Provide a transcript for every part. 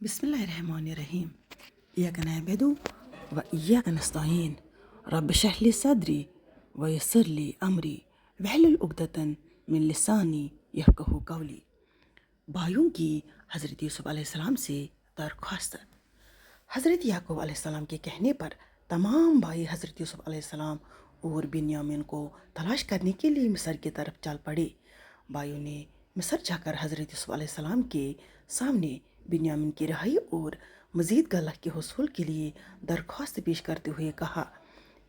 बिस्मिल्लाहिर्रहमानिर्रहीम। इय्याका नअबुदु व इय्याका नस्तईन। रब्ब इश्रह ली सदरी व यस्सिर ली अमरी वहलुल उक़दतन मिन लिसानी यफ़क़हू क़ौली। भाइयों की हज़रत यूसुफ़ अलैहिस्सलाम से दरख्वास्त। हज़रत याकूब अलैहिस्सलाम के कहने पर तमाम भाई हज़रत यूसुफ़ अलैहिस्सलाम और बिन्यामीन को तलाश करने के लिए मिस्र की तरफ चल पड़े। भाइयों ने मिस्र जाकर हज़रत यूसुफ़ अलैहिस्सलाम के सामने बिन्यामीन की रिहाई और मज़ीद गल्ला के हुसूल के लिए दरख्वास्त पेश करते हुए कहा,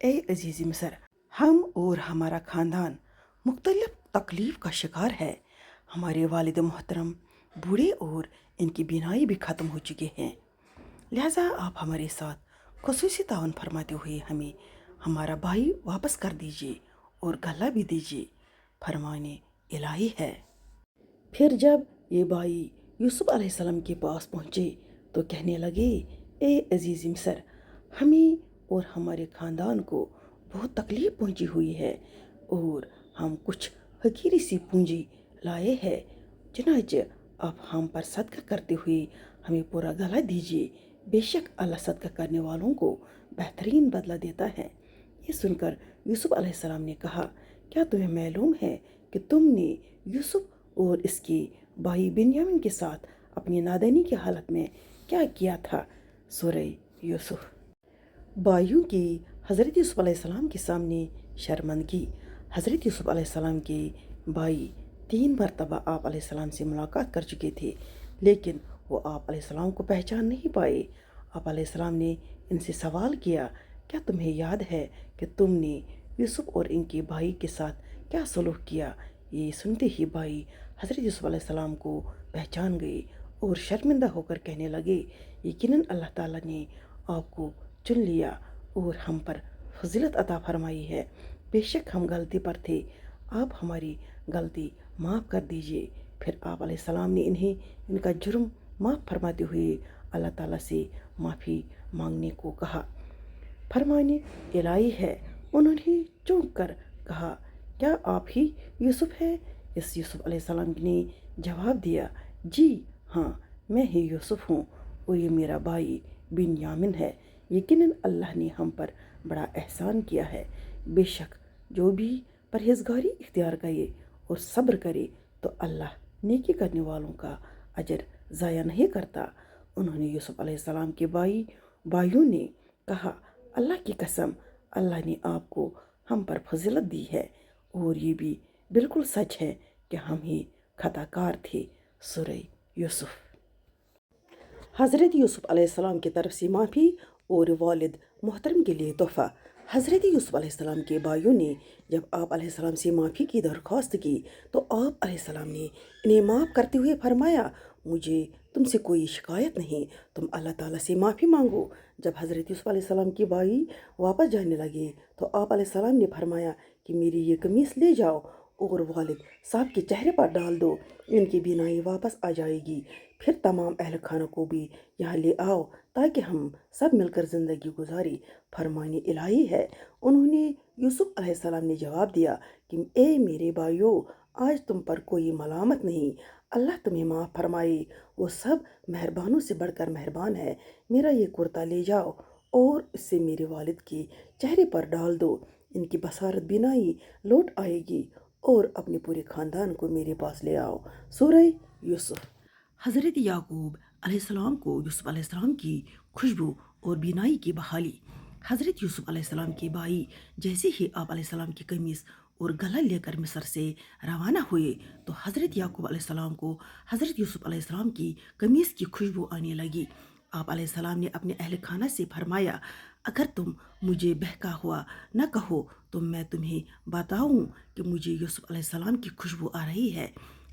ए अजीज़ मिस्र, हम और हमारा ख़ानदान मुख्तलिफ तकलीफ़ का शिकार है। हमारे वालिद मोहतरम बूढ़े और इनकी बीनाई भी ख़त्म हो चुके हैं, लिहाजा आप हमारे साथ ख़ुसूसी ताउन फरमाते हुए हमें हमारा भाई वापस कर दीजिए और गल्ला भी दीजिए, फरमाने इलाही है। फिर जब ये भाई यूसुफ़ अलैहिस्सलाम के पास पहुँचे तो कहने लगे, ए अजीज़ मिस्र, हमें और हमारे ख़ानदान को बहुत तकलीफ़ पहुँची हुई है और हम कुछ हकीरी सी पूंजी लाए हैं, चुनांचे आप हम पर सदका करते हुए हमें पूरा गला दीजिए। बेशक अल्लाह सदका करने वालों को बेहतरीन बदला देता है। ये सुनकर यूसुफ़ अलैहिस्सलाम ने कहा, क्या तुम्हें मालूम है कि तुमने यूसुफ़ और इसके भाई बिन्यामीन के साथ अपनी नादानी की हालत में क्या किया था? सूरह यूसुफ। भाइयों की हज़रत यूसुफ़ अलैहिस्सलाम के सामने शर्मंदगी। हज़रत यूसुफ़ अलैहिस्सलाम के भाई 3 मरतबा आप अलैहिस्सलाम से मुलाकात कर चुके थे, लेकिन वो आप अलैहिस्सलाम को पहचान नहीं पाए। आप अलैहिस्सलाम ने इनसे सवाल किया, क्या तुम्हें याद है कि तुमने यूसुफ़ और इनके भाई के साथ क्या सलूक किया? ये सुनते ही भाई हज़रत यूसुफ़ अलैहिस्सलाम को पहचान गए और शर्मिंदा होकर कहने लगे, यकीनन अल्लाह ताला ने आपको चुन लिया और हम पर फजीलत अता फरमाई है। बेशक हम गलती पर थे, आप हमारी गलती माफ़ कर दीजिए। फिर आप अलैहिस्सलाम ने इन्हें इनका जुर्म माफ़ फरमाते हुए अल्लाह ताला से माफ़ी मांगने को कहा, फरमाने इलाही है। उन्होंने चौंक कर कहा, क्या आप ही यूसुफ़ हैं? इस यूसुफ़ अलैहिस्सलाम ने जवाब दिया, जी हाँ, मैं ही यूसुफ़ हूँ और ये मेरा भाई बिन्यामीन है। यकीनन अल्लाह ने हम पर बड़ा एहसान किया है। बेशक जो भी परहेज़गारी इख्तियार करे और सब्र करे तो अल्लाह नेकी करने वालों का अजर ज़ाया नहीं करता। उन्होंने यूसुफ़ अलैहिस्सलाम के भाइयों ने कहा, अल्लाह की कसम, अल्लाह ने आपको हम पर फजीलत दी है और ये भी बिल्कुल सच है कि हम ही खताकार थे। सूरह यूसुफ। हज़रत यूसुफ़ अलैहिस्सलाम की तरफ से माफ़ी और वालिद मोहतरम के लिए तोहफ़ा। हज़रत यूसुफ़ अलैहिस्सलाम के भाइयों ने जब आप अलैहिस्सलाम से माफ़ी की दरख्वास्त की तो आप अलैहिस्सलाम ने इन्हें माफ़ करते हुए फरमाया, मुझे तुमसे कोई शिकायत नहीं, तुम अल्लाह ताला से माफ़ी मांगो। जब हज़रत यूसुफ़ अलैहिस्सलाम के भाई वापस जाने लगे तो आप अलैहिस्सलाम ने फरमाया कि मेरी ये कमीज़ ले जाओ और वालिद साहब के चेहरे पर डाल दो, इनकी बीनाई वापस आ जाएगी। फिर तमाम अहल खाना को भी यहाँ ले आओ ताकि हम सब मिलकर ज़िंदगी गुजारें, फरमाने इलाही है। उन्होंने यूसुफ़ अलैहिस्सलाम ने जवाब दिया कि ए मेरे भाइयों, आज तुम पर कोई मलामत नहीं, अल्लाह तुम्हें माफ़ फरमाए, वो सब मेहरबानों से बढ़कर मेहरबान है। मेरा ये कुर्ता ले जाओ और इससे मेरे वालिद के चेहरे पर डाल दो, इनकी बसारत बिनाई लौट आएगी और अपने पूरे ख़ानदान को मेरे पास ले आओ। सूरह यूसुफ। हज़रत याकूब अलैहिस्सलाम को यूसुफ़ अलैहिस्सलाम की खुशबू और बीनाई की बहाली। हज़रत यूसुफ़ अलैहिस्सलाम के भाई जैसे ही आप अलैहिस्सलाम की कमीज़ और गला लेकर मिस्र से रवाना हुए तो हज़रत याकूब अलैहिस्सलाम को हज़रत यूसुफ़ अलैहिस्सलाम की कमीज़ की खुशबू आने लगी। आप अलैहिस्सलाम ने अपने अहल खाना से फरमाया, अगर तुम मुझे बहका हुआ न कहो तो मैं तुम्हें बताऊं कि मुझे यूसुफ़ अलैहिस्सलाम की खुशबू आ रही है।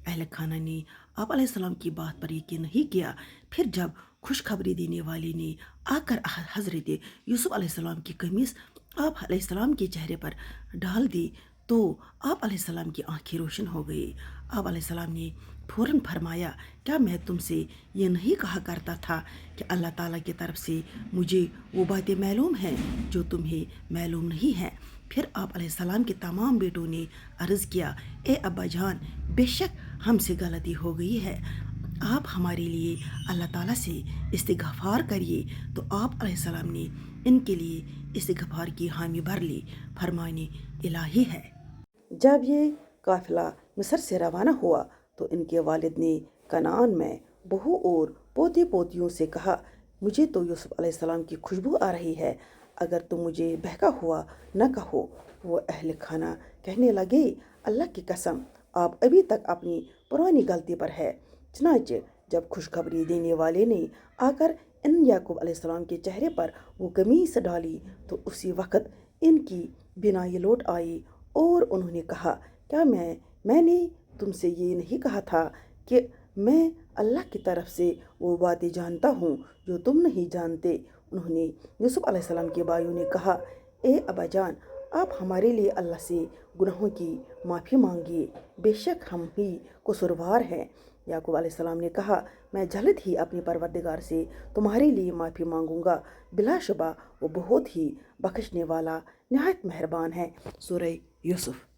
अहल खाना ने आप अलैहिस्सलाम की बात पर यकीन नहीं किया। फिर जब खुशखबरी देने वाले ने आकर हज़रत यूसुफ़ अलैहिस्सलाम की कमीज़ आप अलैहिस्सलाम के चेहरे पर डाल दी तो आप अलैहिस्सलाम की आंखें रोशन हो गई। आप अलैहिस्सलाम ने फ़ौरन फरमाया, क्या मैं तुमसे ये नहीं कहा करता था कि अल्लाह ताला की तरफ से मुझे वो बातें मालूम हैं जो तुम्हें मालूम नहीं हैं। फिर आप अलैहिस्सलाम के तमाम बेटों ने अर्ज़ किया, ए अब्बा जान, बेशक हमसे गलती हो गई है, آپ ہمارے لیے اللہ تعالیٰ سے استغفار کریے، تو آپ علیہ السلام نے ان کے لیے استغفار کی حامی بھر لی، فرمان الہی ہے۔ جب یہ قافلہ مصر سے روانہ ہوا تو ان کے والد نے کنعان میں بہو اور پوتے پوتیوں سے کہا، مجھے تو یوسف علیہ السلام کی خوشبو آ رہی ہے، اگر تم مجھے بہکا ہوا نہ کہو۔ وہ اہل خانہ کہنے لگے، اللہ کی قسم، آپ ابھی تک اپنی پرانی غلطی پر ہے۔ چنانچہ جب خوشخبری دینے والے نے آ کر ان یعقوب علیہ السلام کے چہرے پر وہ قمیص ڈالی تو اسی وقت ان کی بینائی لوٹ آئی اور انہوں نے کہا، کیا میں نے تم سے یہ نہیں کہا تھا کہ میں اللہ کی طرف سے وہ باتیں جانتا ہوں جو تم نہیں جانتے؟ انہوں نے یوسف علیہ السلام کے بھائیوں نے کہا، اے ابا جان، آپ ہمارے لیے اللہ سے گناہوں کی معافی مانگیے، بے شک ہم ہی قصوروار ہیں۔ یعقوب علیہ السلام نے کہا، میں جلد ہی اپنے پروردگار سے تمہارے لیے معافی مانگوں گا، بلا شبہ وہ بہت ہی بخشنے والا نہایت مہربان ہے۔ سورہ یوسف۔